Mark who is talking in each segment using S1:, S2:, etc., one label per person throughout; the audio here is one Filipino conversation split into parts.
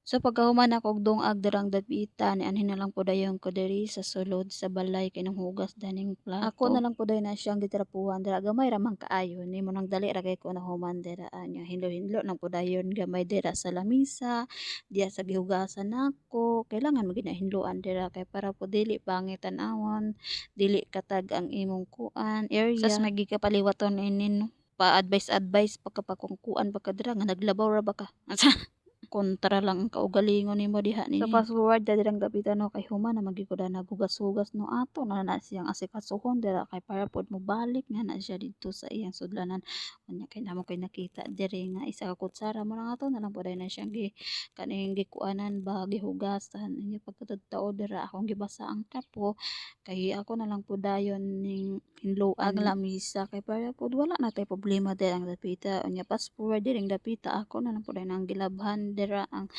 S1: So pagkahuman ako og dungag dirang dapita ni anhin na lang po dayon ko diri sa sulod sa balay kay nang hugas daning plato. Ako na lang po dayon na siyang gitrapuhan dira gamay ra man kaayo nimo nang dali ra kay ko nahuman dira anya hinlo-hinlo lang po dayon gamay dira sa lamisa diya sa gihugasan nako kailangan mo gid na hinluan dira kay para po dili pangit tan-awon dili katag ang imong kuan area. Sas may gikapaliwaton inin no pa-advice pagkapakungkuan pagka dira nga naglabaw ra ba ka kontra lang ang kaugalingon nimo diha nini. So fast forward dirang gabitan no kay human na magyud ko na naghugas-hugas no ato na siyang asikasuhon dira kay para pod mo balik nga na siya didto sa iyang sudlanan. Unya kay namo koy nakita diri nga isa ka kutsara mo na ato na lang pod na siyang kaning gikuanan ba gihugasan. Unya pagkatudtao dira akong gibasa ang kapo kay ako na lang pod dayon ning hinluan ang lamisa kay para pod wala na tay problema diri ang dapita. Unya fast forward diring dapita ako na lang pod ang gilabhan dira ang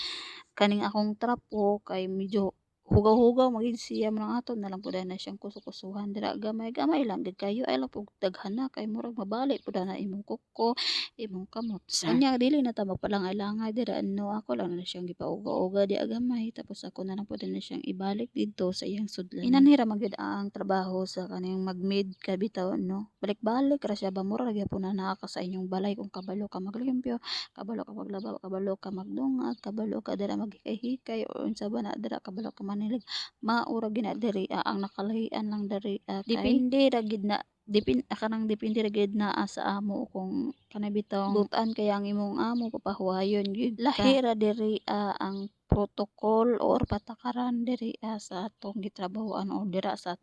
S1: kaning akong trapo kay medyo hugaw-hugaw magid siya man aton na lang pud na siyang kuso-kusuhan dira gamay-gamay lang gid kayo ay lang pud daghan na kay murag mabali pud na imong kuko imong kamot sa unya dili na ta magpalangay-langay dira no ako lang na siyang gipauga-uga di gamay tapos ako na lang pud na siyang ibalik didto sa iyang sudlan inanhira man gyud ang trabaho sa kaning magmaid ka bitaw no balik-balik ra siya ba mura ra gyapon na naa ka sa inyong balay kung kabalo ka maglimpyo kabalo ka maglaba kabalo ka magdungag kabalo ka dira maghikay-hikay o unsa ba na dira kabalo ka manilig maura gina diri ang nakalahian lang diri kay depende ra gid na kanang depende ra gid naa sa amo kung kanay bitaw butan kay ang imong amo papahuwayon gyud lahi ra diri ang protocol or patakaran diri sa atong gitrabahoan o dira sa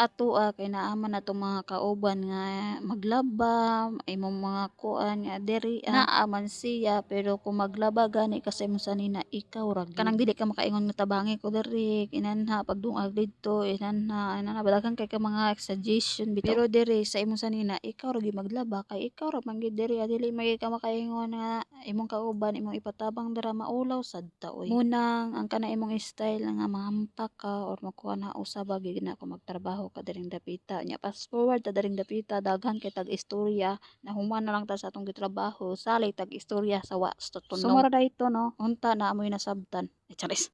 S1: atoa kay naa man natong mga kauban nga maglaba imong mga kuan nga diri naa man siya pero kung maglaba gani ka sa imong sanina ikaw ra gyud kanang dili ka makaingon nga tabangi ko diri inanha pagdungag didto inanha daghang kay ka mga suggestion bitaw pero diri sa imong sanina ikaw ra gyud maglaba kay ikaw ra man gyud diri dili man gyud ka makaingon nga imong kauban imong ipatabang dira maulaw sad ta oy munang ang kana imong style nga mahampak ka or makuha na usab gyud na ko magtrabaho ka diring dapita nya fast forward ta diring dapita daghan kay tag istorya nahuman na lang ta sa atong gitrabaho salig tag istorya sa wa sa tunog. So mura dayto no unta na amoy nasabtan. Charis.